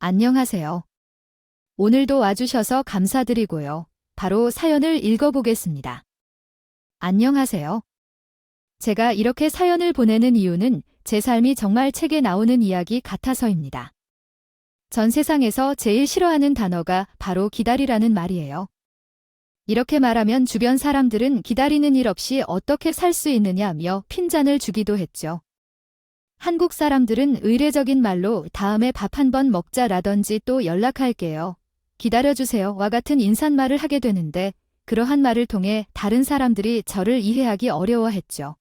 안녕하세요. 오늘도 와주셔서 감사드리고요. 바로 사연을 읽어보겠습니다. 안녕하세요. 제가 이렇게 사연을 보내는 이유는 제 삶이 정말 책에 나오는 이야기 같아서입니다. 전 세상에서 제일 싫어하는 단어가 바로 기다리라는 말이에요. 이렇게 말하면 주변 사람들은 기다리는 일 없이 어떻게 살 수 있느냐며 핀잔을 주기도 했죠. 한국 사람들은 의례적인 말로 다음에 밥 한 번 먹자라든지 또 연락할게요. 기다려주세요와 같은 인사말을 하게 되는데 그러한 말을 통해 다른 사람들이 저를 이해하기 어려워했죠.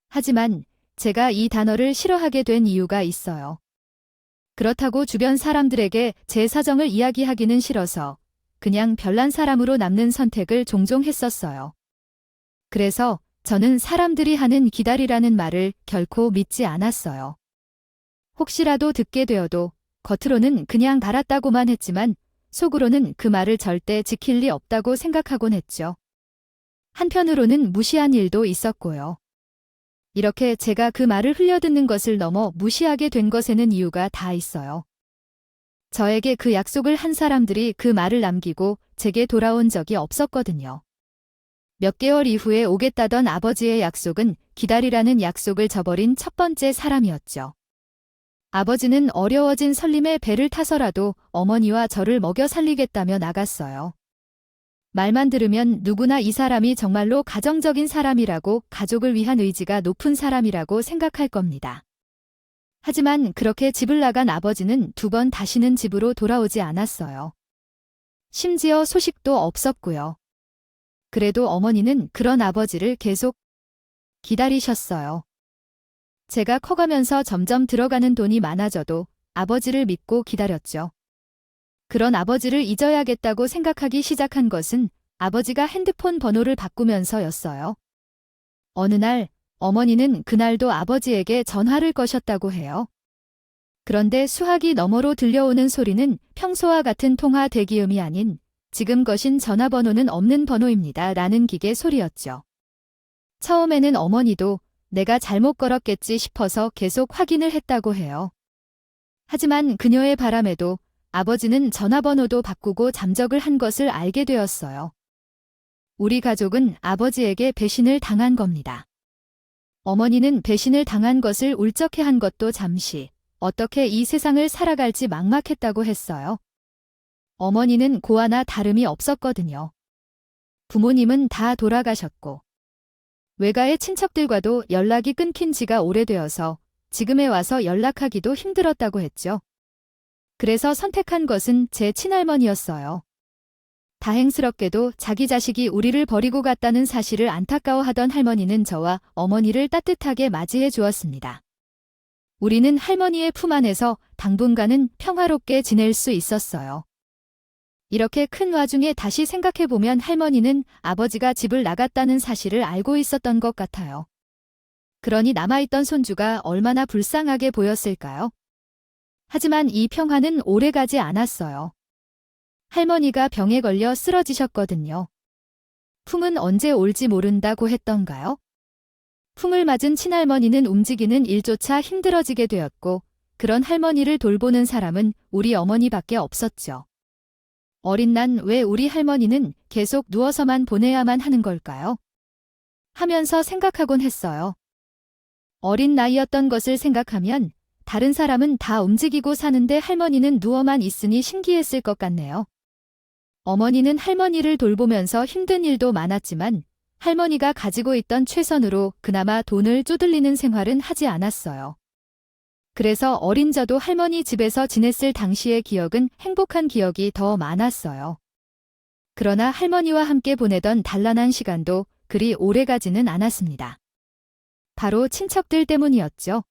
하지만 제가 이 단어를 싫어하게 된 이유가 있어요. 그렇다고 주변 사람들에게 제 사정을 이야기하기는 싫어서 그냥 별난 사람으로 남는 선택을 종종 했었어요. 그래서 저는 사람들이 하는 기다리라는 말을 결코 믿지 않았어요. 혹시라도 듣게 되어도 겉으로는 그냥 알았다고만 했지만 속으로는 그 말을 절대 지킬 리 없다고 생각하곤 했죠. 한편으로는 무시한 일도 있었고요. 이렇게 제가 그 말을 흘려듣는 것을 넘어 무시하게 된 것에는 이유가 다 있어요. 저에게 그 약속을 한 사람들이 그 말을 남기고 제게 돌아온 적이 없었거든요. 몇 개월 이후에 오겠다던 아버지의 약속은 기다리라는 약속을 저버린 첫 번째 사람이었죠. 아버지는 어려워진 설림의 배를 타서라도 어머니와 저를 먹여 살리겠다며 나갔어요. 말만 들으면 누구나 이 사람이 정말로 가정적인 사람이라고 가족을 위한 의지가 높은 사람이라고 생각할 겁니다. 하지만 그렇게 집을 나간 아버지는 2번 다시는 집으로 돌아오지 않았어요. 심지어 소식도 없었고요. 그래도 어머니는 그런 아버지를 계속 기다리셨어요. 제가 커가면서 점점 들어가는 돈이 많아져도 아버지를 믿고 기다렸죠. 그런 아버지를 잊어야겠다고 생각하기 시작한 것은 아버지가 핸드폰 번호를 바꾸면서였어요. 어느 날 어머니는 그날도 아버지에게 전화를 거셨다고 해요. 그런데 수화기 너머로 들려오는 소리는 평소와 같은 통화 대기음이 아닌 지금 거신 전화번호는 없는 번호입니다. 라는 기계 소리였죠. 처음에는 어머니도 내가 잘못 걸었겠지 싶어서 계속 확인을 했다고 해요. 하지만 그녀의 바람에도 아버지는 전화번호도 바꾸고 잠적을 한 것을 알게 되었어요. 우리 가족은 아버지에게 배신을 당한 겁니다. 어머니는 배신을 당한 것을 울적해한 것도 잠시 어떻게 이 세상을 살아갈지 막막했다고 했어요. 어머니는 고아나 다름이 없었거든요. 부모님은 다 돌아가셨고 외가의 친척들과도 연락이 끊긴 지가 오래되어서 지금에 와서 연락하기도 힘들었다고 했죠. 그래서 선택한 것은 제 친할머니였어요. 다행스럽게도 자기 자식이 우리를 버리고 갔다는 사실을 안타까워하던 할머니는 저와 어머니를 따뜻하게 맞이해 주었습니다. 우리는 할머니의 품 안에서 당분간은 평화롭게 지낼 수 있었어요. 이렇게 큰 와중에 다시 생각해보면 할머니는 아버지가 집을 나갔다는 사실을 알고 있었던 것 같아요. 그러니 남아있던 손주가 얼마나 불쌍하게 보였을까요? 하지만 이 평화는 오래가지 않았어요. 할머니가 병에 걸려 쓰러지셨거든요. 풍은 언제 올지 모른다고 했던가요? 풍을 맞은 친할머니는 움직이는 일조차 힘들어지게 되었고 그런 할머니를 돌보는 사람은 우리 어머니밖에 없었죠. 어린 난 왜 우리 할머니는 계속 누워서만 보내야만 하는 걸까요? 하면서 생각하곤 했어요. 어린 나이였던 것을 생각하면 다른 사람은 다 움직이고 사는데 할머니는 누워만 있으니 신기했을 것 같네요. 어머니는 할머니를 돌보면서 힘든 일도 많았지만 할머니가 가지고 있던 최선으로 그나마 돈을 쪼들리는 생활은 하지 않았어요. 그래서 어린 저도 할머니 집에서 지냈을 당시의 기억은 행복한 기억이 더 많았어요. 그러나 할머니와 함께 보내던 단란한 시간도 그리 오래가지는 않았습니다. 바로 친척들 때문이었죠.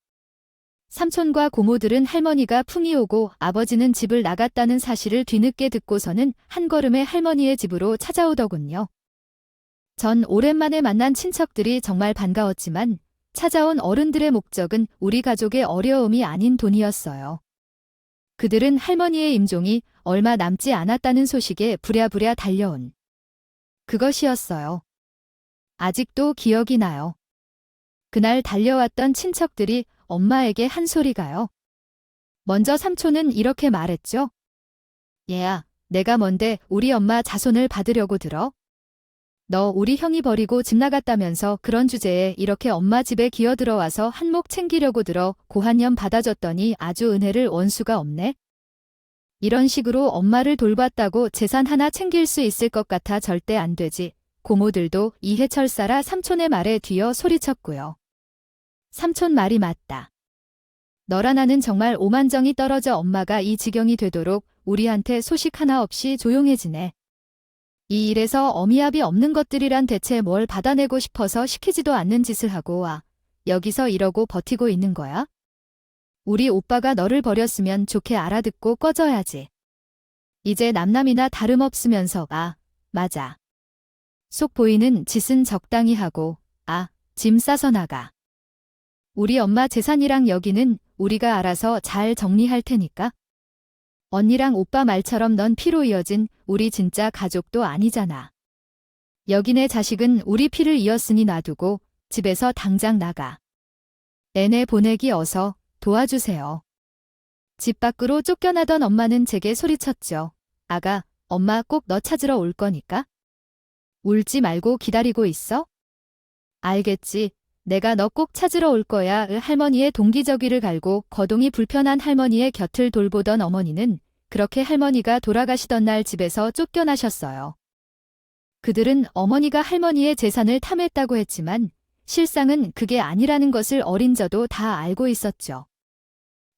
삼촌과 고모들은 할머니가 풍이 오고 아버지는 집을 나갔다는 사실을 뒤늦게 듣고서는 한 걸음에 할머니의 집으로 찾아오더군요. 전 오랜만에 만난 친척들이 정말 반가웠지만 찾아온 어른들의 목적은 우리 가족의 어려움이 아닌 돈이었어요. 그들은 할머니의 임종이 얼마 남지 않았다는 소식에 부랴부랴 달려온 그것이었어요. 아직도 기억이 나요. 그날 달려왔던 친척들이 엄마에게 한 소리가요. 먼저 삼촌은 이렇게 말했죠. 얘야, 내가 뭔데 우리 엄마 자손을 받으려고 들어? 너 우리 형이 버리고 집 나갔다면서 그런 주제에 이렇게 엄마 집에 기어들어와서 한몫 챙기려고 들어 고한념 받아줬더니 아주 은혜를 원수가 없네? 이런 식으로 엄마를 돌봤다고 재산 하나 챙길 수 있을 것 같아 절대 안 되지. 고모들도 이해철사라 삼촌의 말에 뒤어 소리쳤고요. 삼촌 말이 맞다. 너라 나는 정말 오만정이 떨어져 엄마가 이 지경이 되도록 우리한테 소식 하나 없이 조용해지네. 이 일에서 어미압이 없는 것들이란 대체 뭘 받아내고 싶어서 시키지도 않는 짓을 하고 와. 여기서 이러고 버티고 있는 거야? 우리 오빠가 너를 버렸으면 좋게 알아듣고 꺼져야지. 이제 남남이나 다름없으면서 맞아. 속 보이는 짓은 적당히 하고 짐 싸서 나가. 우리 엄마 재산이랑 여기는 우리가 알아서 잘 정리할 테니까. 언니랑 오빠 말처럼 넌 피로 이어진 우리 진짜 가족도 아니잖아. 여기네 자식은 우리 피를 이었으니 놔두고 집에서 당장 나가. 애네 보내기 어서 도와주세요. 집 밖으로 쫓겨나던 엄마는 제게 소리쳤죠. 아가, 엄마 꼭 너 찾으러 올 거니까. 울지 말고 기다리고 있어. 알겠지. 내가 너 꼭 찾으러 올 거야. 할머니의 동기저귀를 갈고 거동이 불편한 할머니의 곁을 돌보던 어머니는 그렇게 할머니가 돌아가시던 날 집에서 쫓겨나셨어요. 그들은 어머니가 할머니의 재산을 탐했다고 했지만 실상은 그게 아니라는 것을 어린 저도 다 알고 있었죠.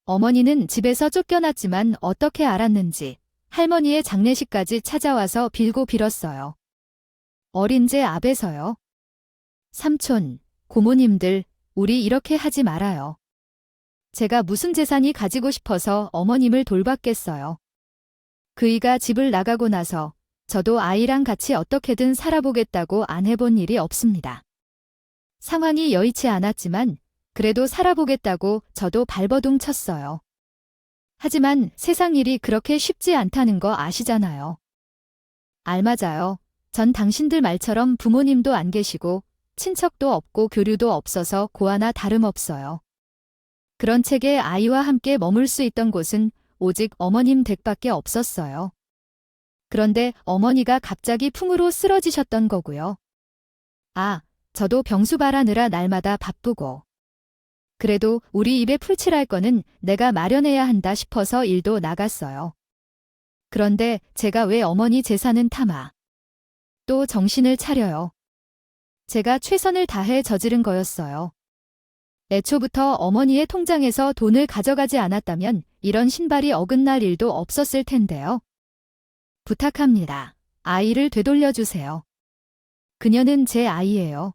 어머니는 집에서 쫓겨났지만 어떻게 알았는지 할머니의 장례식까지 찾아와서 빌고 빌었어요. 어린 제 앞에서요. 삼촌, 고모님들, 우리 이렇게 하지 말아요. 제가 무슨 재산이 가지고 싶어서 어머님을 돌봤겠어요. 그이가 집을 나가고 나서 저도 아이랑 같이 어떻게든 살아보겠다고 안 해본 일이 없습니다. 상황이 여의치 않았지만 그래도 살아보겠다고 저도 발버둥 쳤어요. 하지만 세상 일이 그렇게 쉽지 않다는 거 아시잖아요. 알맞아요. 전 당신들 말처럼 부모님도 안 계시고 친척도 없고 교류도 없어서 고아나 다름없어요. 그런 책에 아이와 함께 머물 수 있던 곳은 오직 어머님 댁밖에 없었어요. 그런데 어머니가 갑자기 풍으로 쓰러지셨던 거고요. 저도 병수 바라느라 날마다 바쁘고. 그래도 우리 입에 풀칠할 거는 내가 마련해야 한다 싶어서 일도 나갔어요. 그런데 제가 왜 어머니 재산은 탐아? 또 정신을 차려요. 제가 최선을 다해 저지른 거였어요. 애초부터 어머니의 통장에서 돈을 가져가지 않았다면 이런 신발이 어긋날 일도 없었을 텐데요. 부탁합니다. 아이를 되돌려주세요. 그녀는 제 아이예요.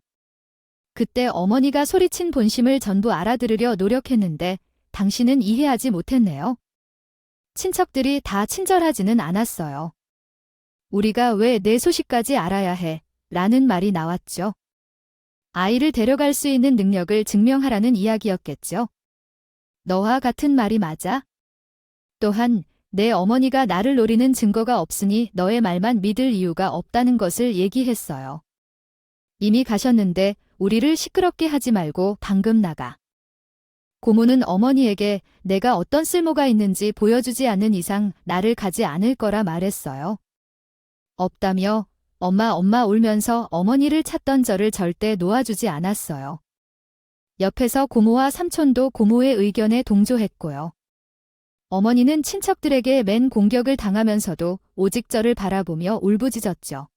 그때 어머니가 소리친 본심을 전부 알아들으려 노력했는데 당신은 이해하지 못했네요. 친척들이 다 친절하지는 않았어요. 우리가 왜 내 소식까지 알아야 해? 라는 말이 나왔죠. 아이를 데려갈 수 있는 능력을 증명하라는 이야기였겠죠. 너와 같은 말이 맞아? 또한 내 어머니가 나를 노리는 증거가 없으니 너의 말만 믿을 이유가 없다는 것을 얘기했어요. 이미 가셨는데 우리를 시끄럽게 하지 말고 방금 나가. 고모는 어머니에게 내가 어떤 쓸모가 있는지 보여주지 않는 이상 나를 가지 않을 거라 말했어요. 없다며 엄마 울면서 어머니를 찾던 저를 절대 놓아주지 않았어요. 옆에서 고모와 삼촌도 고모의 의견에 동조했고요. 어머니는 친척들에게 맨 공격을 당하면서도 오직 저를 바라보며 울부짖었죠.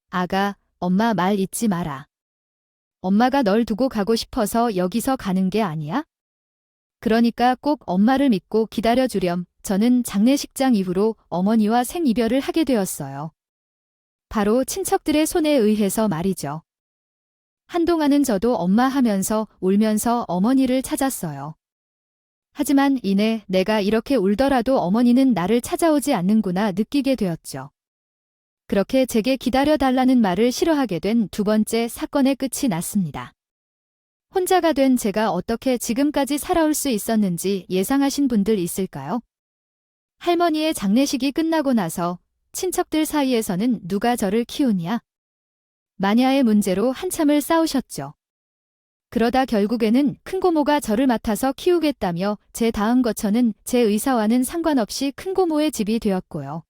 아가, 엄마 말 잊지 마라. 엄마가 널 두고 가고 싶어서 여기서 가는 게 아니야? 그러니까 꼭 엄마를 믿고 기다려주렴. 저는 장례식장 이후로 어머니와 생이별을 하게 되었어요. 바로 친척들의 손에 의해서 말이죠. 한동안은 저도 엄마 하면서 울면서 어머니를 찾았어요. 하지만 이내 내가 이렇게 울더라도 어머니는 나를 찾아오지 않는구나 느끼게 되었죠. 그렇게 제게 기다려달라는 말을 싫어하게 된 두 번째 사건의 끝이 났습니다. 혼자가 된 제가 어떻게 지금까지 살아올 수 있었는지 예상하신 분들 있을까요? 할머니의 장례식이 끝나고 나서 친척들 사이에서는 누가 저를 키우냐? 마냐의 문제로 한참을 싸우셨죠. 그러다 결국에는 큰고모가 저를 맡아서 키우겠다며 제 다음 거처는 제 의사와는 상관없이 큰고모의 집이 되었고요.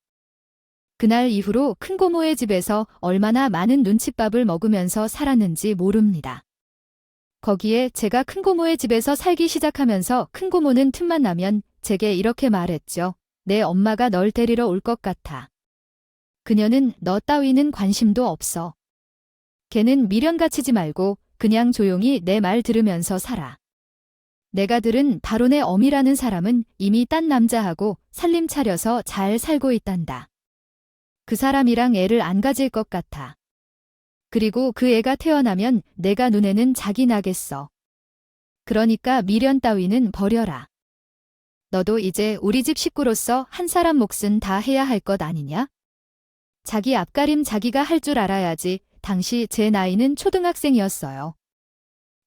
그날 이후로 큰고모의 집에서 얼마나 많은 눈칫밥을 먹으면서 살았는지 모릅니다. 거기에 제가 큰고모의 집에서 살기 시작하면서 큰고모는 틈만 나면 제게 이렇게 말했죠. 내 엄마가 널 데리러 올 것 같아. 그녀는 너 따위는 관심도 없어. 걔는 미련 갖추지 말고 그냥 조용히 내 말 들으면서 살아. 내가 들은 바로 내 어미라는 사람은 이미 딴 남자하고 살림 차려서 잘 살고 있단다. 그 사람이랑 애를 안 가질 것 같아. 그리고 그 애가 태어나면 내가 눈에는 작이 나겠어. 그러니까 미련 따위는 버려라. 너도 이제 우리 집 식구로서 한 사람 몫은 다 해야 할 것 아니냐? 자기 앞가림 자기가 할 줄 알아야지. 당시 제 나이는 초등학생이었어요.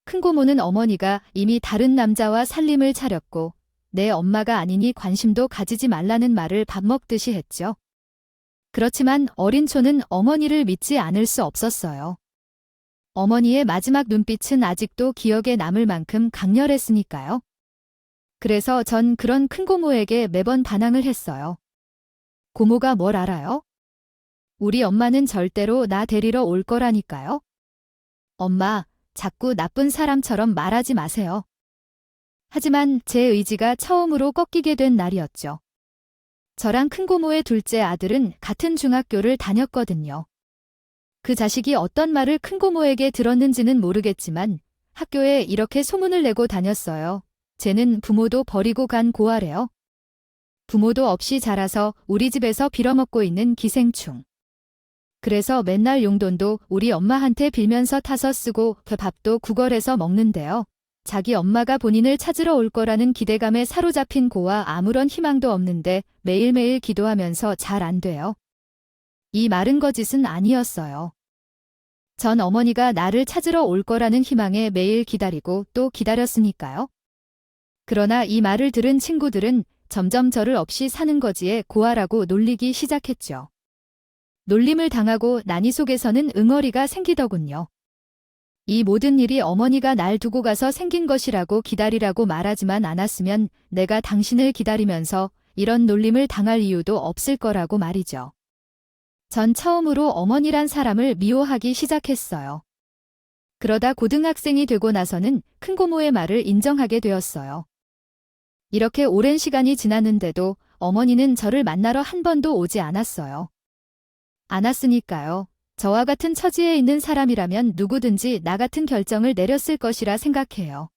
큰고모는 어머니가 이미 다른 남자와 살림을 차렸고 내 엄마가 아니니 관심도 가지지 말라는 말을 밥 먹듯이 했죠. 그렇지만 어린 초는 어머니를 믿지 않을 수 없었어요. 어머니의 마지막 눈빛은 아직도 기억에 남을 만큼 강렬했으니까요. 그래서 전 그런 큰고모에게 매번 반항을 했어요. 고모가 뭘 알아요? 우리 엄마는 절대로 나 데리러 올 거라니까요. 엄마, 자꾸 나쁜 사람처럼 말하지 마세요. 하지만 제 의지가 처음으로 꺾이게 된 날이었죠. 저랑 큰고모의 둘째 아들은 같은 중학교를 다녔거든요. 그 자식이 어떤 말을 큰고모에게 들었는지는 모르겠지만 학교에 이렇게 소문을 내고 다녔어요. 쟤는 부모도 버리고 간 고아래요. 부모도 없이 자라서 우리 집에서 빌어먹고 있는 기생충. 그래서 맨날 용돈도 우리 엄마한테 빌면서 타서 쓰고 그 밥도 구걸해서 먹는데요. 자기 엄마가 본인을 찾으러 올 거라는 기대감에 사로잡힌 고와 아무런 희망도 없는데 매일매일 기도하면서 잘 안 돼요. 이 말은 거짓은 아니었어요. 전 어머니가 나를 찾으러 올 거라는 희망에 매일 기다리고 또 기다렸으니까요. 그러나 이 말을 들은 친구들은 점점 저를 없이 사는 거지에 고아라고 놀리기 시작했죠. 놀림을 당하고 난이 속에서는 응어리가 생기더군요. 이 모든 일이 어머니가 날 두고 가서 생긴 것이라고 기다리라고 말하지만 않았으면 내가 당신을 기다리면서 이런 놀림을 당할 이유도 없을 거라고 말이죠. 전 처음으로 어머니란 사람을 미워하기 시작했어요. 그러다 고등학생이 되고 나서는 큰고모의 말을 인정하게 되었어요. 이렇게 오랜 시간이 지났는데도 어머니는 저를 만나러 한 번도 오지 않았어요. 않았으니까요. 저와 같은 처지에 있는 사람이라면 누구든지 나 같은 결정을 내렸을 것이라 생각해요.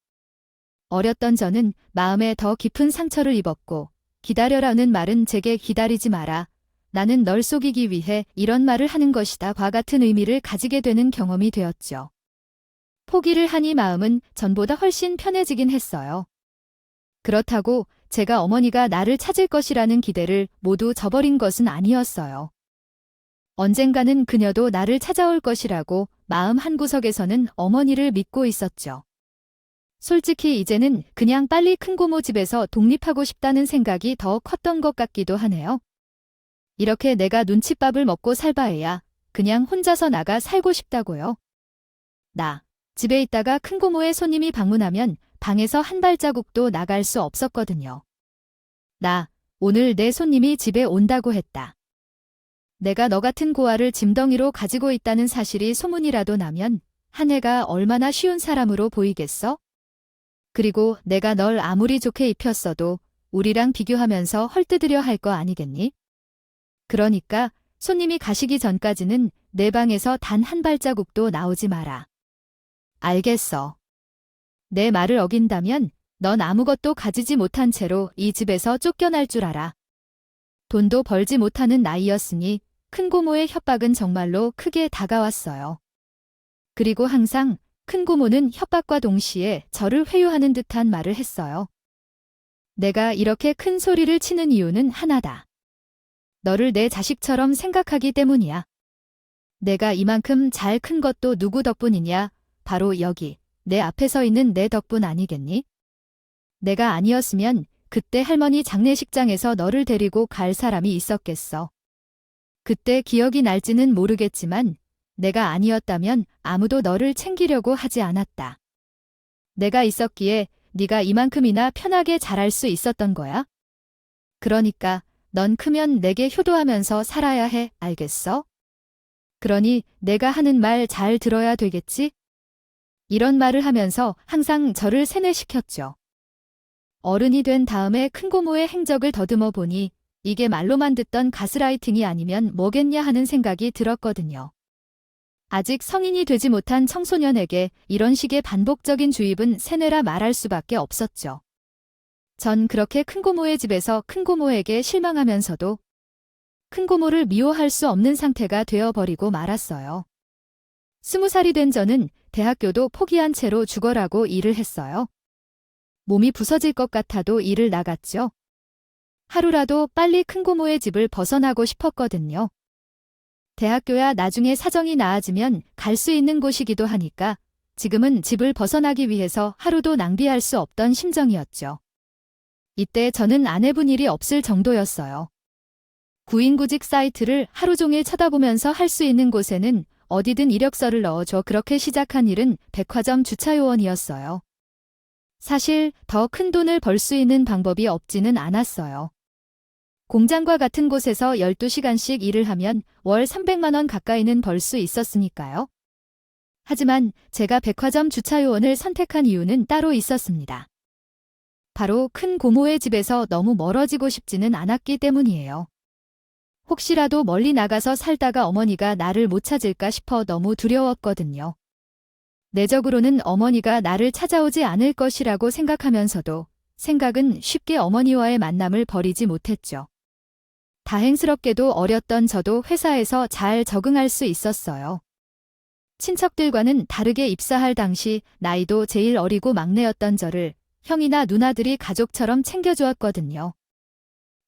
어렸던 저는 마음에 더 깊은 상처를 입었고 기다려라는 말은 제게 기다리지 마라. 나는 널 속이기 위해 이런 말을 하는 것이다. 과 같은 의미를 가지게 되는 경험이 되었죠. 포기를 하니 마음은 전보다 훨씬 편해지긴 했어요. 그렇다고 제가 어머니가 나를 찾을 것이라는 기대를 모두 저버린 것은 아니었어요. 언젠가는 그녀도 나를 찾아올 것이라고 마음 한구석에서는 어머니를 믿고 있었죠. 솔직히 이제는 그냥 빨리 큰고모 집에서 독립하고 싶다는 생각이 더 컸던 것 같기도 하네요. 이렇게 내가 눈칫밥을 먹고 살 바에야 그냥 혼자서 나가 살고 싶다고요. 나 집에 있다가 큰고모의 손님이 방문하면 방에서 한 발자국도 나갈 수 없었거든요. 나 오늘 내 손님이 집에 온다고 했다. 내가 너 같은 고아를 짐덩이로 가지고 있다는 사실이 소문이라도 나면 한 해가 얼마나 쉬운 사람으로 보이겠어? 그리고 내가 널 아무리 좋게 입혔어도 우리랑 비교하면서 헐뜯으려 할 거 아니겠니? 그러니까 손님이 가시기 전까지는 내 방에서 단 한 발자국도 나오지 마라. 알겠어. 내 말을 어긴다면 넌 아무것도 가지지 못한 채로 이 집에서 쫓겨날 줄 알아. 돈도 벌지 못하는 나이였으니 큰고모의 협박은 정말로 크게 다가왔어요. 그리고 항상 큰고모는 협박과 동시에 저를 회유하는 듯한 말을 했어요. 내가 이렇게 큰 소리를 치는 이유는 하나다. 너를 내 자식처럼 생각하기 때문이야. 내가 이만큼 잘 큰 것도 누구 덕분이냐? 바로 여기, 내 앞에 서 있는 내 덕분 아니겠니? 내가 아니었으면 그때 할머니 장례식장에서 너를 데리고 갈 사람이 있었겠어. 그때 기억이 날지는 모르겠지만 내가 아니었다면 아무도 너를 챙기려고 하지 않았다. 내가 있었기에 네가 이만큼이나 편하게 자랄 수 있었던 거야? 그러니까 넌 크면 내게 효도하면서 살아야 해, 알겠어? 그러니 내가 하는 말 잘 들어야 되겠지? 이런 말을 하면서 항상 저를 세뇌시켰죠. 어른이 된 다음에 큰 고모의 행적을 더듬어 보니 이게 말로만 듣던 가스라이팅이 아니면 뭐겠냐 하는 생각이 들었거든요. 아직 성인이 되지 못한 청소년에게 이런 식의 반복적인 주입은 세뇌라 말할 수밖에 없었죠. 전 그렇게 큰 고모의 집에서 큰 고모에게 실망하면서도 큰 고모를 미워할 수 없는 상태가 되어버리고 말았어요. 20살이 된 저는 대학교도 포기한 채로 죽어라고 일을 했어요. 몸이 부서질 것 같아도 일을 나갔죠. 하루라도 빨리 큰 고모의 집을 벗어나고 싶었거든요. 대학교야 나중에 사정이 나아지면 갈 수 있는 곳이기도 하니까 지금은 집을 벗어나기 위해서 하루도 낭비할 수 없던 심정이었죠. 이때 저는 안 해본 일이 없을 정도였어요. 구인구직 사이트를 하루 종일 쳐다보면서 할 수 있는 곳에는 어디든 이력서를 넣어줘 그렇게 시작한 일은 백화점 주차요원이었어요. 사실 더 큰 돈을 벌 수 있는 방법이 없지는 않았어요. 공장과 같은 곳에서 12시간씩 일을 하면 월 300만 원 가까이는 벌 수 있었으니까요. 하지만 제가 백화점 주차요원을 선택한 이유는 따로 있었습니다. 바로 큰 고모의 집에서 너무 멀어지고 싶지는 않았기 때문이에요. 혹시라도 멀리 나가서 살다가 어머니가 나를 못 찾을까 싶어 너무 두려웠거든요. 내적으로는 어머니가 나를 찾아오지 않을 것이라고 생각하면서도 생각은 쉽게 어머니와의 만남을 버리지 못했죠. 다행스럽게도 어렸던 저도 회사에서 잘 적응할 수 있었어요. 친척들과는 다르게 입사할 당시 나이도 제일 어리고 막내였던 저를 형이나 누나들이 가족처럼 챙겨주었거든요.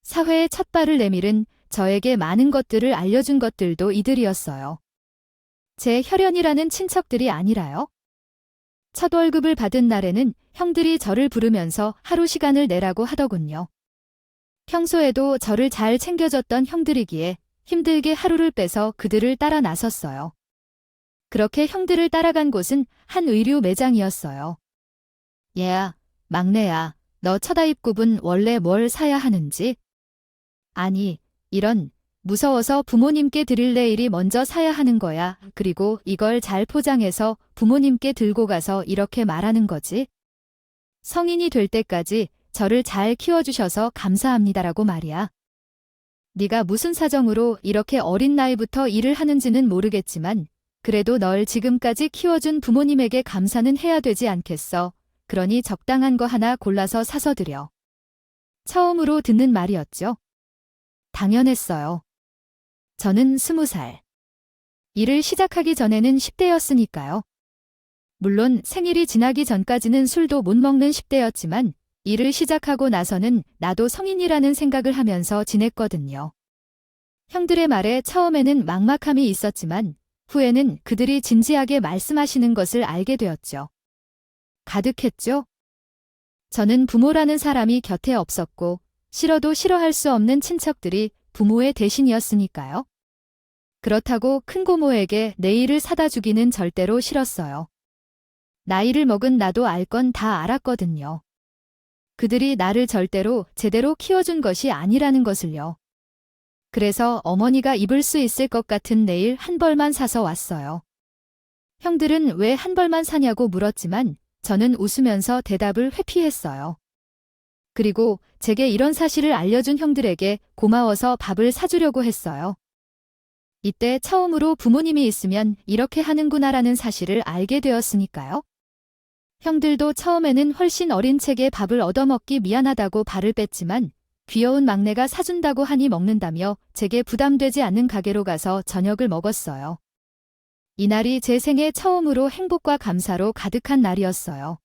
사회에 첫 발을 내밀은 저에게 많은 것들을 알려준 것들도 이들이었어요. 제 혈연이라는 친척들이 아니라요. 첫 월급을 받은 날에는 형들이 저를 부르면서 하루 시간을 내라고 하더군요. 평소에도 저를 잘 챙겨줬던 형들이기에 힘들게 하루를 빼서 그들을 따라 나섰어요. 그렇게 형들을 따라간 곳은 한 의류 매장이었어요. 얘야, 막내야, 너 첫아입굽은 원래 뭘 사야 하는지? 아니, 이런, 무서워서 부모님께 드릴 내일이 먼저 사야 하는 거야. 그리고 이걸 잘 포장해서 부모님께 들고 가서 이렇게 말하는 거지. 성인이 될 때까지 저를 잘 키워주셔서 감사합니다라고 말이야. 네가 무슨 사정으로 이렇게 어린 나이부터 일을 하는지는 모르겠지만 그래도 널 지금까지 키워준 부모님에게 감사는 해야 되지 않겠어. 그러니 적당한 거 하나 골라서 사서 드려. 처음으로 듣는 말이었죠. 당연했어요. 저는 20살. 일을 시작하기 전에는 10대였으니까요. 물론 생일이 지나기 전까지는 술도 못 먹는 10대였지만 일을 시작하고 나서는 나도 성인이라는 생각을 하면서 지냈거든요. 형들의 말에 처음에는 막막함이 있었지만 후에는 그들이 진지하게 말씀하시는 것을 알게 되었죠. 가득했죠? 저는 부모라는 사람이 곁에 없었고 싫어도 싫어할 수 없는 친척들이 부모의 대신이었으니까요. 그렇다고 큰 고모에게 내일을 사다 주기는 절대로 싫었어요. 나이를 먹은 나도 알 건 다 알았거든요. 그들이 나를 절대로 제대로 키워준 것이 아니라는 것을요. 그래서 어머니가 입을 수 있을 것 같은 네일 한 벌만 사서 왔어요. 형들은 왜 한 벌만 사냐고 물었지만 저는 웃으면서 대답을 회피했어요. 그리고 제게 이런 사실을 알려준 형들에게 고마워서 밥을 사주려고 했어요. 이때 처음으로 부모님이 있으면 이렇게 하는구나라는 사실을 알게 되었으니까요. 형들도 처음에는 훨씬 어린 체게 밥을 얻어먹기 미안하다고 발을 뺐지만 귀여운 막내가 사준다고 하니 먹는다며 제게 부담되지 않는 가게로 가서 저녁을 먹었어요. 이날이 제 생애 처음으로 행복과 감사로 가득한 날이었어요.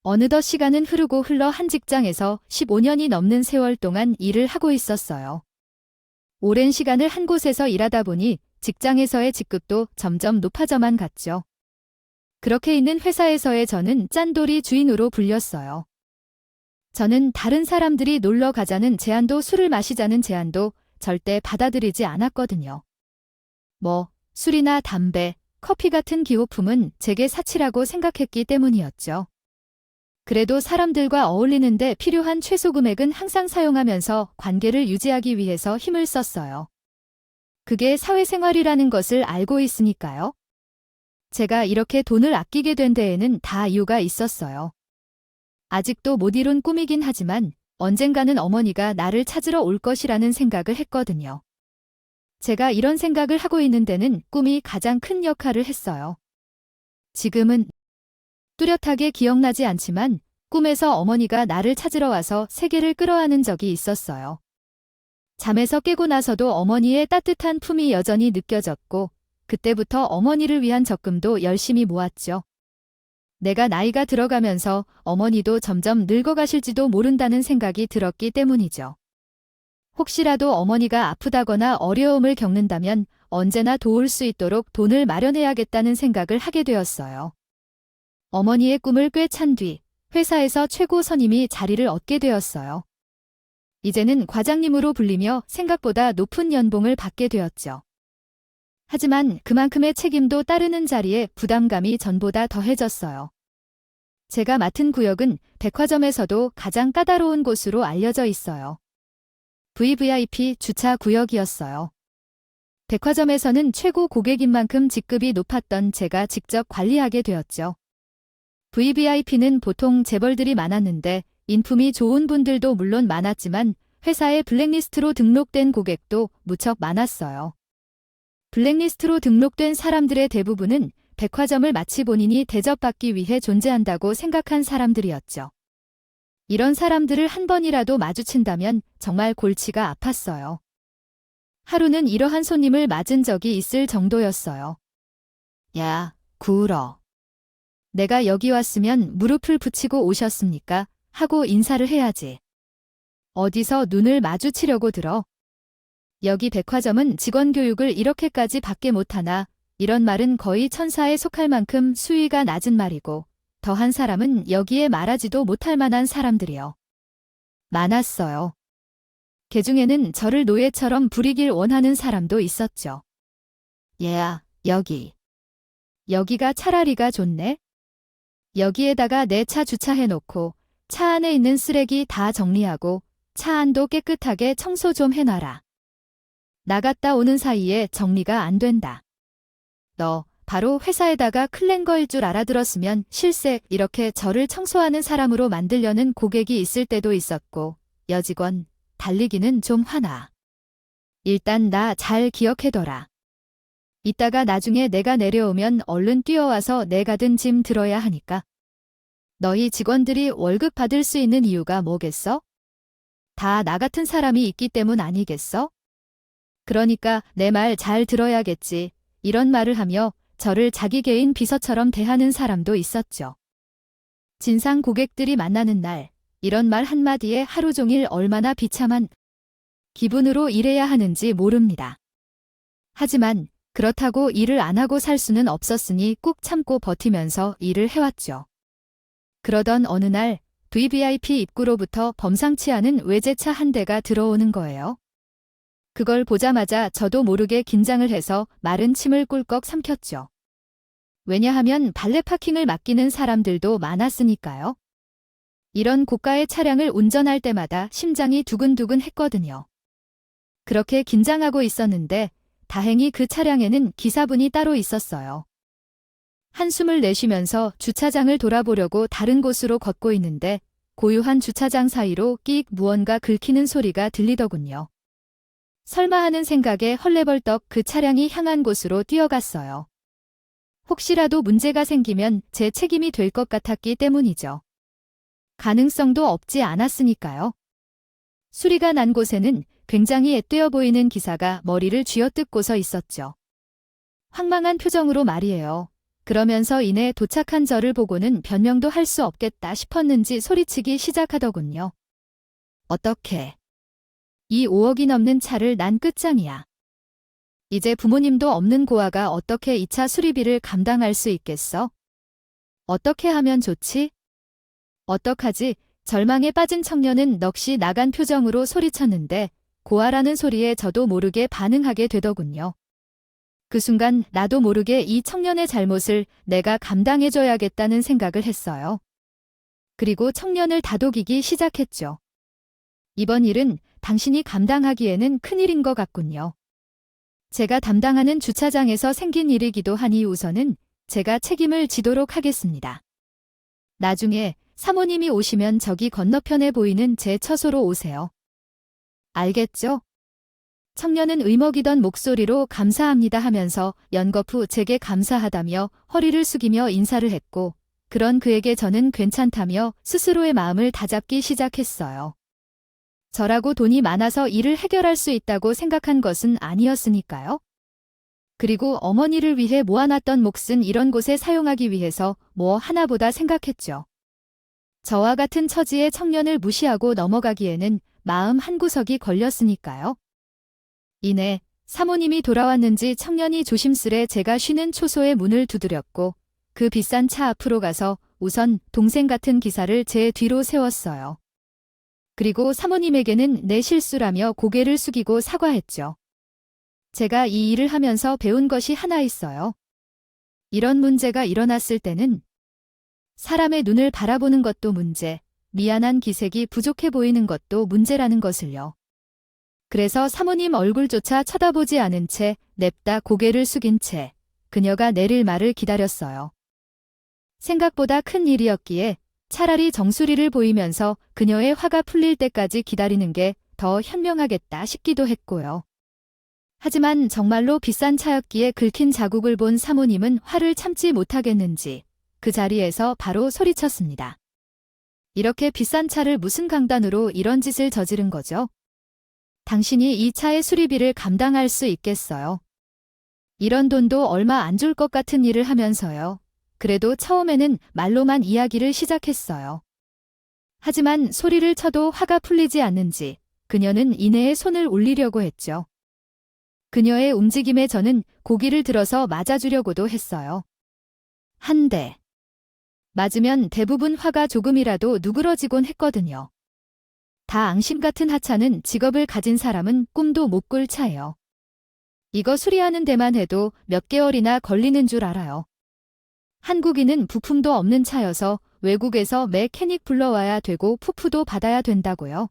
어느덧 시간은 흐르고 흘러 한 직장에서 15년이 넘는 세월 동안 일을 하고 있었어요. 오랜 시간을 한 곳에서 일하다 보니 직장에서의 직급도 점점 높아져만 갔죠. 그렇게 있는 회사에서의 저는 짠돌이 주인으로 불렸어요. 저는 다른 사람들이 놀러 가자는 제안도 술을 마시자는 제안도 절대 받아들이지 않았거든요. 술이나 담배, 커피 같은 기호품은 제게 사치라고 생각했기 때문이었죠. 그래도 사람들과 어울리는데 필요한 최소 금액은 항상 사용하면서 관계를 유지하기 위해서 힘을 썼어요. 그게 사회생활이라는 것을 알고 있으니까요. 제가 이렇게 돈을 아끼게 된 데에는 다 이유가 있었어요. 아직도 못 이룬 꿈이긴 하지만 언젠가는 어머니가 나를 찾으러 올 것이라는 생각을 했거든요. 제가 이런 생각을 하고 있는 데는 꿈이 가장 큰 역할을 했어요. 지금은 뚜렷하게 기억나지 않지만 꿈에서 어머니가 나를 찾으러 와서 세계를 끌어안은 적이 있었어요. 잠에서 깨고 나서도 어머니의 따뜻한 품이 여전히 느껴졌고 그때부터 어머니를 위한 적금도 열심히 모았죠. 내가 나이가 들어가면서 어머니도 점점 늙어가실지도 모른다는 생각이 들었기 때문이죠. 혹시라도 어머니가 아프다거나 어려움을 겪는다면 언제나 도울 수 있도록 돈을 마련해야겠다는 생각을 하게 되었어요. 어머니의 꿈을 꿰찬 뒤 회사에서 최고 선임이 자리를 얻게 되었어요. 이제는 과장님으로 불리며 생각보다 높은 연봉을 받게 되었죠. 하지만 그만큼의 책임도 따르는 자리에 부담감이 전보다 더해졌어요. 제가 맡은 구역은 백화점에서도 가장 까다로운 곳으로 알려져 있어요. VVIP 주차 구역이었어요. 백화점에서는 최고 고객인 만큼 직급이 높았던 제가 직접 관리하게 되었죠. VVIP는 보통 재벌들이 많았는데 인품이 좋은 분들도 물론 많았지만 회사의 블랙리스트로 등록된 고객도 무척 많았어요. 블랙리스트로 등록된 사람들의 대부분은 백화점을 마치 본인이 대접받기 위해 존재한다고 생각한 사람들이었죠. 이런 사람들을 한 번이라도 마주친다면 정말 골치가 아팠어요. 하루는 이러한 손님을 맞은 적이 있을 정도였어요. 야, 구울어. 내가 여기 왔으면 무릎을 붙이고 오셨습니까? 하고 인사를 해야지. 어디서 눈을 마주치려고 들어? 여기 백화점은 직원 교육을 이렇게까지 받게 못하나 이런 말은 거의 천사에 속할 만큼 수위가 낮은 말이고 더한 사람은 여기에 말하지도 못할 만한 사람들이요. 많았어요. 그 중에는 저를 노예처럼 부리길 원하는 사람도 있었죠. 얘야, 여기. 여기가 차라리가 좋네? 여기에다가 내 차 주차해놓고 차 안에 있는 쓰레기 다 정리하고 차 안도 깨끗하게 청소 좀 해놔라. 나갔다 오는 사이에 정리가 안 된다. 너 바로 회사에다가 클랜 거일 줄 알아들었으면 실세 이렇게 저를 청소하는 사람으로 만들려는 고객이 있을 때도 있었고 여직원 달리기는 좀 화나. 일단 나 잘 기억해둬라. 이따가 나중에 내가 내려오면 얼른 뛰어와서 내가 든 짐 들어야 하니까. 너희 직원들이 월급 받을 수 있는 이유가 뭐겠어? 다 나 같은 사람이 있기 때문 아니겠어? 그러니까 내 말 잘 들어야겠지. 이런 말을 하며 저를 자기 개인 비서처럼 대하는 사람도 있었죠. 진상 고객들이 만나는 날, 이런 말 한마디에 하루 종일 얼마나 비참한 기분으로 일해야 하는지 모릅니다. 하지만 그렇다고 일을 안 하고 살 수는 없었으니 꾹 참고 버티면서 일을 해왔죠. 그러던 어느 날 VVIP 입구로부터 범상치 않은 외제차 한 대가 들어오는 거예요. 그걸 보자마자 저도 모르게 긴장을 해서 마른 침을 꿀꺽 삼켰죠. 왜냐하면 발레 파킹을 맡기는 사람들도 많았으니까요. 이런 고가의 차량을 운전할 때마다 심장이 두근두근 했거든요. 그렇게 긴장하고 있었는데 다행히 그 차량에는 기사분이 따로 있었어요. 한숨을 내쉬면서 주차장을 돌아보려고 다른 곳으로 걷고 있는데 고요한 주차장 사이로 끼익 무언가 긁히는 소리가 들리더군요. 설마 하는 생각에 헐레벌떡 그 차량이 향한 곳으로 뛰어갔어요. 혹시라도 문제가 생기면 제 책임이 될 것 같았기 때문이죠. 가능성도 없지 않았으니까요. 수리가 난 곳에는 굉장히 앳되어 보이는 기사가 머리를 쥐어뜯고서 있었죠. 황망한 표정으로 말이에요. 그러면서 이내 도착한 저를 보고는 변명도 할 수 없겠다 싶었는지 소리치기 시작하더군요. 어떻게? 이 5억이 넘는 차를 난 끝장이야. 이제 부모님도 없는 고아가 어떻게 이 차 수리비를 감당할 수 있겠어? 어떻게 하면 좋지? 어떡하지? 절망에 빠진 청년은 넋이 나간 표정으로 소리쳤는데 고아라는 소리에 저도 모르게 반응하게 되더군요. 그 순간 나도 모르게 이 청년의 잘못을 내가 감당해줘야겠다는 생각을 했어요. 그리고 청년을 다독이기 시작했죠. 이번 일은 당신이 감당하기에는 큰일인 것 같군요. 제가 담당하는 주차장에서 생긴 일이기도 하니 우선은 제가 책임을 지도록 하겠습니다. 나중에 사모님이 오시면 저기 건너편에 보이는 제 처소로 오세요. 알겠죠? 청년은 의먹이던 목소리로 감사합니다 하면서 연거푸 제게 감사하다며 허리를 숙이며 인사를 했고, 그런 그에게 저는 괜찮다며 스스로의 마음을 다잡기 시작했어요. 저라고 돈이 많아서 일을 해결할 수 있다고 생각한 것은 아니었으니까요. 그리고 어머니를 위해 모아놨던 몫은 이런 곳에 사용하기 위해서 뭐 하나보다 생각했죠. 저와 같은 처지의 청년을 무시하고 넘어가기에는 마음 한구석이 걸렸으니까요. 이내 사모님이 돌아왔는지 청년이 조심스레 제가 쉬는 초소의 문을 두드렸고, 그 비싼 차 앞으로 가서 우선 동생 같은 기사를 제 뒤로 세웠어요. 그리고 사모님에게는 내 실수라며 고개를 숙이고 사과했죠. 제가 이 일을 하면서 배운 것이 하나 있어요. 이런 문제가 일어났을 때는 사람의 눈을 바라보는 것도 문제, 미안한 기색이 부족해 보이는 것도 문제라는 것을요. 그래서 사모님 얼굴조차 쳐다보지 않은 채 냅다 고개를 숙인 채 그녀가 내릴 말을 기다렸어요. 생각보다 큰 일이었기에 차라리 정수리를 보이면서 그녀의 화가 풀릴 때까지 기다리는 게 더 현명하겠다 싶기도 했고요. 하지만 정말로 비싼 차였기에 긁힌 자국을 본 사모님은 화를 참지 못하겠는지 그 자리에서 바로 소리쳤습니다. 이렇게 비싼 차를 무슨 강단으로 이런 짓을 저지른 거죠? 당신이 이 차의 수리비를 감당할 수 있겠어요? 이런 돈도 얼마 안 줄 것 같은 일을 하면서요. 그래도 처음에는 말로만 이야기를 시작했어요. 하지만 소리를 쳐도 화가 풀리지 않는지 그녀는 이내에 손을 올리려고 했죠. 그녀의 움직임에 저는 고기를 들어서 맞아주려고도 했어요. 한 대. 맞으면 대부분 화가 조금이라도 누그러지곤 했거든요. 다 앙심 같은 하차는 직업을 가진 사람은 꿈도 못 꿀 차예요. 이거 수리하는 데만 해도 몇 개월이나 걸리는 줄 알아요. 한국인은 부품도 없는 차여서 외국에서 메케닉 불러와야 되고 푸푸도 받아야 된다고요.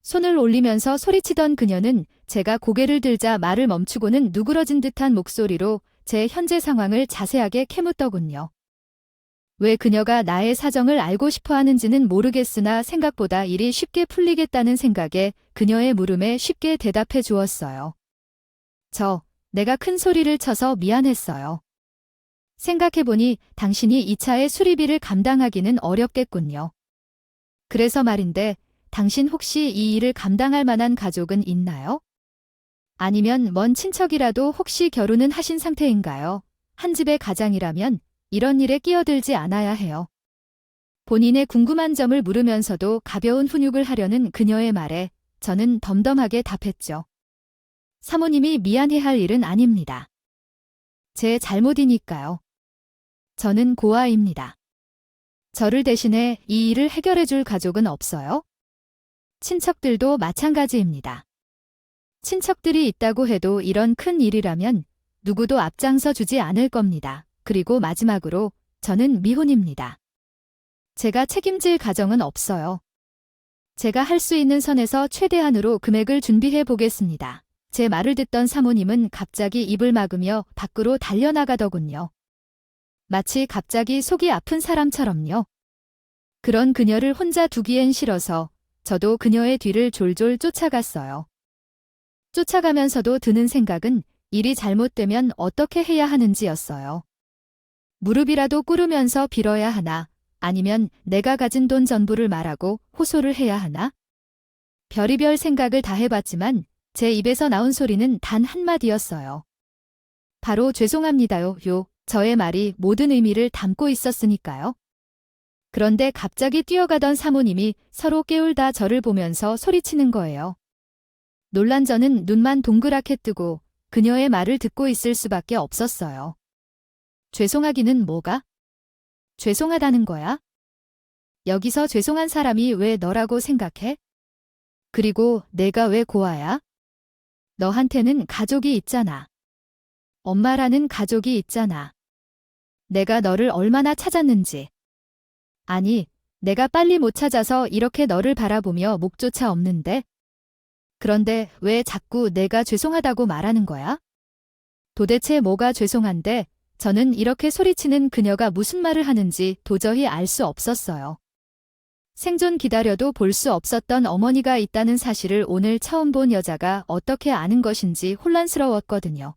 손을 올리면서 소리치던 그녀는 제가 고개를 들자 말을 멈추고는 누그러진 듯한 목소리로 제 현재 상황을 자세하게 캐묻더군요. 왜 그녀가 나의 사정을 알고 싶어 하는지는 모르겠으나 생각보다 일이 쉽게 풀리겠다는 생각에 그녀의 물음에 쉽게 대답해 주었어요. 내가 큰 소리를 쳐서 미안했어요. 생각해보니 당신이 이 차의 수리비를 감당하기는 어렵겠군요. 그래서 말인데 당신 혹시 이 일을 감당할 만한 가족은 있나요? 아니면 먼 친척이라도 혹시 결혼은 하신 상태인가요? 한 집의 가장이라면 이런 일에 끼어들지 않아야 해요. 본인의 궁금한 점을 물으면서도 가벼운 훈육을 하려는 그녀의 말에 저는 덤덤하게 답했죠. 사모님이 미안해할 일은 아닙니다. 제 잘못이니까요. 저는 고아입니다. 저를 대신해 이 일을 해결해 줄 가족은 없어요? 친척들도 마찬가지입니다. 친척들이 있다고 해도 이런 큰 일이라면 누구도 앞장서 주지 않을 겁니다. 그리고 마지막으로 저는 미혼입니다. 제가 책임질 가정은 없어요. 제가 할 수 있는 선에서 최대한으로 금액을 준비해 보겠습니다. 제 말을 듣던 사모님은 갑자기 입을 막으며 밖으로 달려나가더군요. 마치 갑자기 속이 아픈 사람처럼요. 그런 그녀를 혼자 두기엔 싫어서 저도 그녀의 뒤를 졸졸 쫓아갔어요. 쫓아가면서도 드는 생각은 일이 잘못되면 어떻게 해야 하는지였어요. 무릎이라도 꿇으면서 빌어야 하나, 아니면 내가 가진 돈 전부를 말하고 호소를 해야 하나? 별의별 생각을 다 해봤지만 제 입에서 나온 소리는 단 한마디였어요. 바로 죄송합니다요. 저의 말이 모든 의미를 담고 있었으니까요. 그런데 갑자기 뛰어가던 사모님이 서로 깨울다 저를 보면서 소리치는 거예요. 놀란 저는 눈만 동그랗게 뜨고 그녀의 말을 듣고 있을 수밖에 없었어요. 죄송하기는 뭐가? 죄송하다는 거야? 여기서 죄송한 사람이 왜 너라고 생각해? 그리고 내가 왜 고아야? 너한테는 가족이 있잖아. 엄마라는 가족이 있잖아. 내가 너를 얼마나 찾았는지. 아니, 내가 빨리 못 찾아서 이렇게 너를 바라보며 목조차 없는데? 그런데 왜 자꾸 내가 죄송하다고 말하는 거야? 도대체 뭐가 죄송한데? 저는 이렇게 소리치는 그녀가 무슨 말을 하는지 도저히 알 수 없었어요. 생존 기다려도 볼 수 없었던 어머니가 있다는 사실을 오늘 처음 본 여자가 어떻게 아는 것인지 혼란스러웠거든요.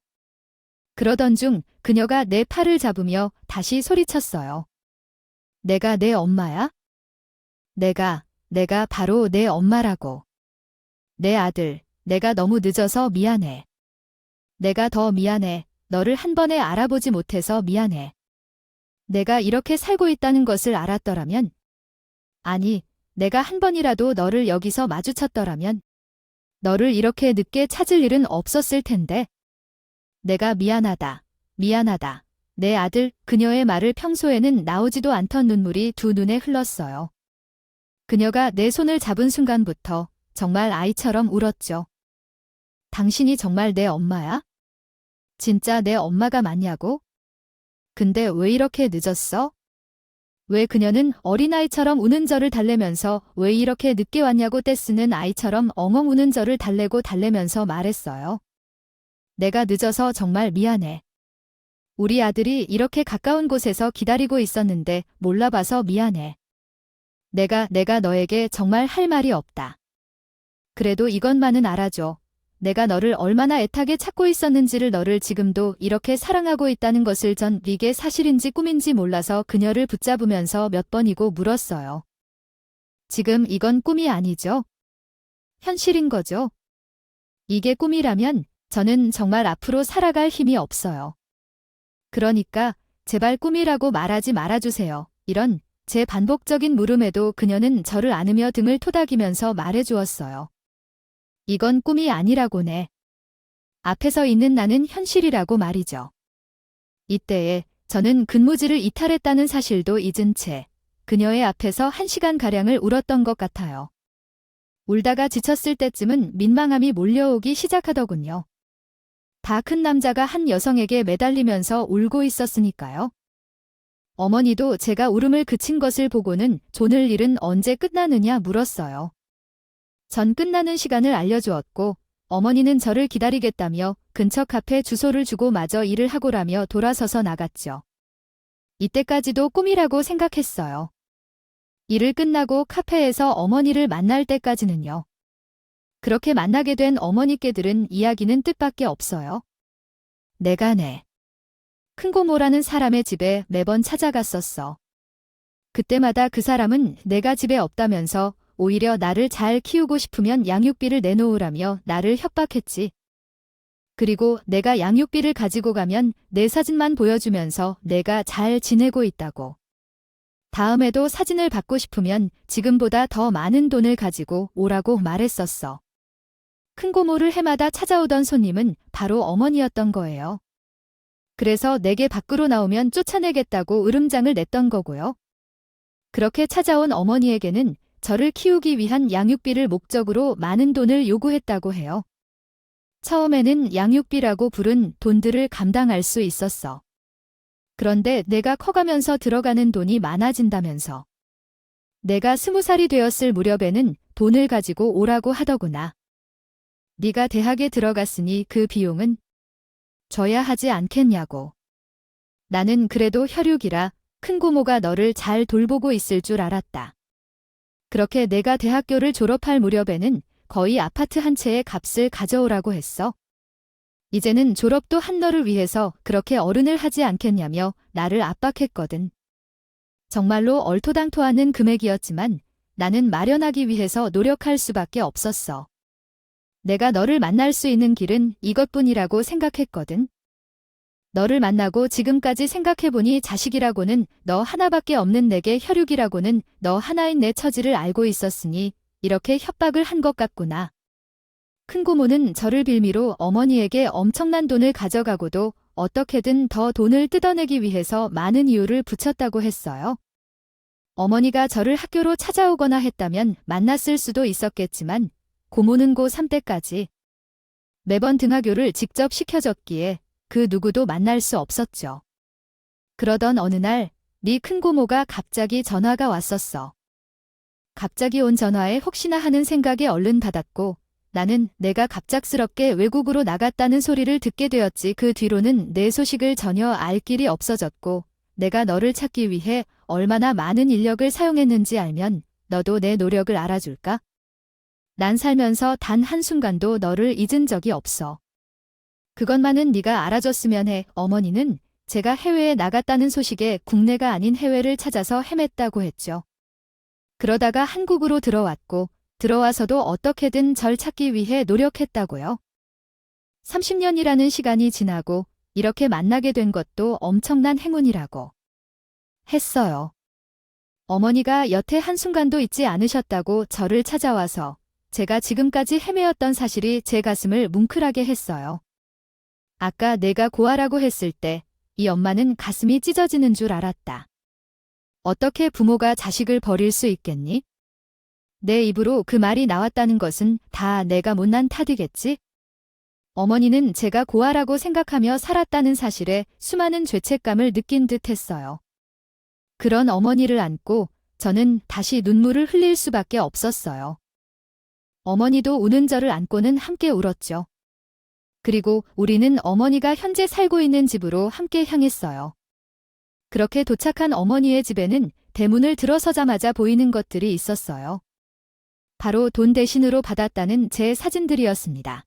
그러던 중 그녀가 내 팔을 잡으며 다시 소리쳤어요. 내가 내 엄마야? 내가 바로 내 엄마라고. 내 아들, 내가 너무 늦어서 미안해. 내가 더 미안해. 너를 한 번에 알아보지 못해서 미안해. 내가 이렇게 살고 있다는 것을 알았더라면, 아니, 내가 한 번이라도 너를 여기서 마주쳤더라면, 너를 이렇게 늦게 찾을 일은 없었을 텐데. 내가 미안하다. 미안하다. 내 아들, 그녀의 말을 평소에는 나오지도 않던 눈물이 두 눈에 흘렀어요. 그녀가 내 손을 잡은 순간부터 정말 아이처럼 울었죠. 당신이 정말 내 엄마야? 진짜 내 엄마가 맞냐고? 근데 왜 이렇게 늦었어? 왜 그녀는 어린아이처럼 우는 저를 달래면서 왜 이렇게 늦게 왔냐고 떼쓰는 아이처럼 엉엉 우는 저를 달래면서 말했어요. 내가 늦어서 정말 미안해. 우리 아들이 이렇게 가까운 곳에서 기다리고 있었는데 몰라봐서 미안해. 내가 너에게 정말 할 말이 없다. 그래도 이것만은 알아줘. 내가 너를 얼마나 애타게 찾고 있었는지를 너를 지금도 이렇게 사랑하고 있다는 것을 전 이게 사실인지 꿈인지 몰라서 그녀를 붙잡으면서 몇 번이고 물었어요. 지금 이건 꿈이 아니죠? 현실인 거죠? 이게 꿈이라면 저는 정말 앞으로 살아갈 힘이 없어요. 그러니까 제발 꿈이라고 말하지 말아주세요. 이런 제 반복적인 물음에도 그녀는 저를 안으며 등을 토닥이면서 말해주었어요. 이건 꿈이 아니라고네. 앞에서 있는 나는 현실이라고 말이죠. 이때에 저는 근무지를 이탈했다는 사실도 잊은 채 그녀의 앞에서 1시간가량을 울었던 것 같아요. 울다가 지쳤을 때쯤은 민망함이 몰려오기 시작하더군요. 다 큰 남자가 한 여성에게 매달리면서 울고 있었으니까요. 어머니도 제가 울음을 그친 것을 보고는 존을 일은 언제 끝나느냐 물었어요. 전 끝나는 시간을 알려주었고 어머니는 저를 기다리겠다며 근처 카페 주소를 주고 마저 일을 하고라며 돌아서서 나갔죠. 이때까지도 꿈이라고 생각했어요. 일을 끝나고 카페에서 어머니를 만날 때까지는요. 그렇게 만나게 된 어머니께들은 이야기는 뜻밖에 없어요. 내가 큰 고모라는 사람의 집에 매번 찾아갔었어. 그때마다 그 사람은 내가 집에 없다면서 오히려 나를 잘 키우고 싶으면 양육비를 내놓으라며 나를 협박했지. 그리고 내가 양육비를 가지고 가면 내 사진만 보여주면서 내가 잘 지내고 있다고. 다음에도 사진을 받고 싶으면 지금보다 더 많은 돈을 가지고 오라고 말했었어. 큰 고모를 해마다 찾아오던 손님은 바로 어머니였던 거예요. 그래서 내게 밖으로 나오면 쫓아내겠다고 으름장을 냈던 거고요. 그렇게 찾아온 어머니에게는 저를 키우기 위한 양육비를 목적으로 많은 돈을 요구했다고 해요. 처음에는 양육비라고 부른 돈들을 감당할 수 있었어. 그런데 내가 커가면서 들어가는 돈이 많아진다면서. 내가 20살이 되었을 무렵에는 돈을 가지고 오라고 하더구나. 네가 대학에 들어갔으니 그 비용은 줘야 하지 않겠냐고. 나는 그래도 혈육이라 큰 고모가 너를 잘 돌보고 있을 줄 알았다. 그렇게 내가 대학교를 졸업할 무렵에는 거의 아파트 한 채의 값을 가져오라고 했어. 이제는 졸업도 한 너를 위해서 그렇게 어른을 하지 않겠냐며 나를 압박했거든. 정말로 얼토당토하는 금액이었지만 나는 마련하기 위해서 노력할 수밖에 없었어. 내가 너를 만날 수 있는 길은 이것뿐이라고 생각했거든. 너를 만나고 지금까지 생각해보니 자식이라고는 너 하나밖에 없는 내게 혈육이라고는 너 하나인 내 처지를 알고 있었으니 이렇게 협박을 한 것 같구나. 큰 고모는 저를 빌미로 어머니에게 엄청난 돈을 가져가고도 어떻게든 더 돈을 뜯어내기 위해서 많은 이유를 붙였다고 했어요. 어머니가 저를 학교로 찾아오거나 했다면 만났을 수도 있었겠지만 고모는 고3 때까지 매번 등하교를 직접 시켜줬기에 그 누구도 만날 수 없었죠. 그러던 어느 날 네 큰 고모가 갑자기 전화가 왔었어. 갑자기 온 전화에 혹시나 하는 생각에 얼른 받았고 나는 내가 갑작스럽게 외국으로 나갔다는 소리를 듣게 되었지. 그 뒤로는 내 소식을 전혀 알 길이 없어졌고 내가 너를 찾기 위해 얼마나 많은 인력을 사용했는지 알면 너도 내 노력을 알아줄까? 난 살면서 단 한순간도 너를 잊은 적이 없어. 그것만은 네가 알아줬으면 해. 어머니는 제가 해외에 나갔다는 소식에 국내가 아닌 해외를 찾아서 헤맸다고 했죠. 그러다가 한국으로 들어왔고 들어와서도 어떻게든 절 찾기 위해 노력했다고요. 30년이라는 시간이 지나고 이렇게 만나게 된 것도 엄청난 행운이라고 했어요. 어머니가 여태 한순간도 잊지 않으셨다고 저를 찾아와서 제가 지금까지 헤매었던 사실이 제 가슴을 뭉클하게 했어요. 아까 내가 고아라고 했을 때 이 엄마는 가슴이 찢어지는 줄 알았다. 어떻게 부모가 자식을 버릴 수 있겠니? 내 입으로 그 말이 나왔다는 것은 다 내가 못난 탓이겠지? 어머니는 제가 고아라고 생각하며 살았다는 사실에 수많은 죄책감을 느낀 듯 했어요. 그런 어머니를 안고 저는 다시 눈물을 흘릴 수밖에 없었어요. 어머니도 우는 저를 안고는 함께 울었죠. 그리고 우리는 어머니가 현재 살고 있는 집으로 함께 향했어요. 그렇게 도착한 어머니의 집에는 대문을 들어서자마자 보이는 것들이 있었어요. 바로 돈 대신으로 받았다는 제 사진들이었습니다.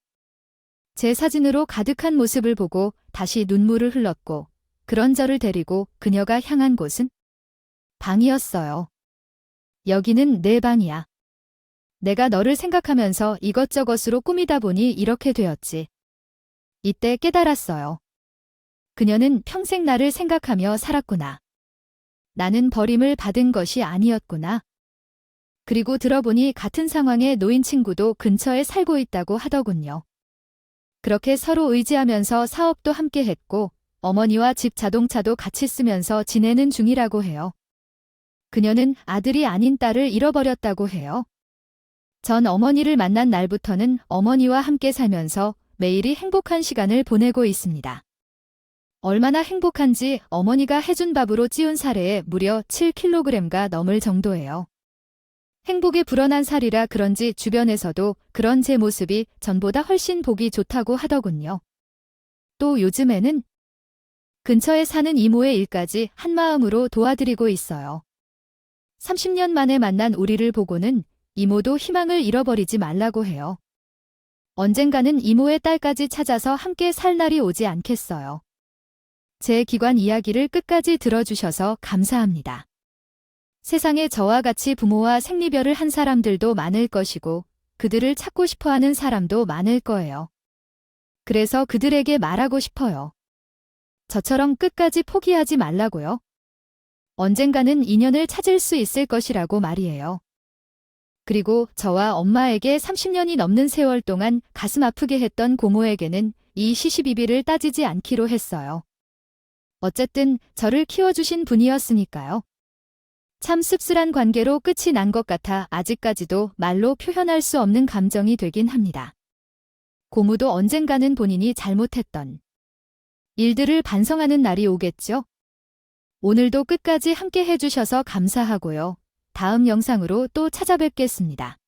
제 사진으로 가득한 모습을 보고 다시 눈물을 흘렀고 그런 저를 데리고 그녀가 향한 곳은 방이었어요. 여기는 내 방이야. 내가 너를 생각하면서 이것저것으로 꾸미다 보니 이렇게 되었지. 이때 깨달았어요. 그녀는 평생 나를 생각하며 살았구나. 나는 버림을 받은 것이 아니었구나. 그리고 들어보니 같은 상황의 노인 친구도 근처에 살고 있다고 하더군요. 그렇게 서로 의지하면서 사업도 함께 했고 어머니와 집 자동차도 같이 쓰면서 지내는 중이라고 해요. 그녀는 아들이 아닌 딸을 잃어버렸다고 해요. 전 어머니를 만난 날부터는 어머니와 함께 살면서 매일이 행복한 시간을 보내고 있습니다. 얼마나 행복한지 어머니가 해준 밥으로 찌운 살에 무려 7kg가 넘을 정도예요. 행복에 불어난 살이라 그런지 주변에서도 그런 제 모습이 전보다 훨씬 보기 좋다고 하더군요. 또 요즘에는 근처에 사는 이모의 일까지 한마음으로 도와드리고 있어요. 30년 만에 만난 우리를 보고는 이모도 희망을 잃어버리지 말라고 해요. 언젠가는 이모의 딸까지 찾아서 함께 살 날이 오지 않겠어요. 제 기관 이야기를 끝까지 들어주셔서 감사합니다. 세상에 저와 같이 부모와 생리별을 한 사람들도 많을 것이고 그들을 찾고 싶어하는 사람도 많을 거예요. 그래서 그들에게 말하고 싶어요. 저처럼 끝까지 포기하지 말라고요. 언젠가는 인연을 찾을 수 있을 것이라고 말이에요. 그리고 저와 엄마에게 30년이 넘는 세월 동안 가슴 아프게 했던 고모에게는 이 시시비비를 따지지 않기로 했어요. 어쨌든 저를 키워주신 분이었으니까요. 참 씁쓸한 관계로 끝이 난 것 같아 아직까지도 말로 표현할 수 없는 감정이 되긴 합니다. 고모도 언젠가는 본인이 잘못했던 일들을 반성하는 날이 오겠죠? 오늘도 끝까지 함께 해주셔서 감사하고요. 다음 영상으로 또 찾아뵙겠습니다.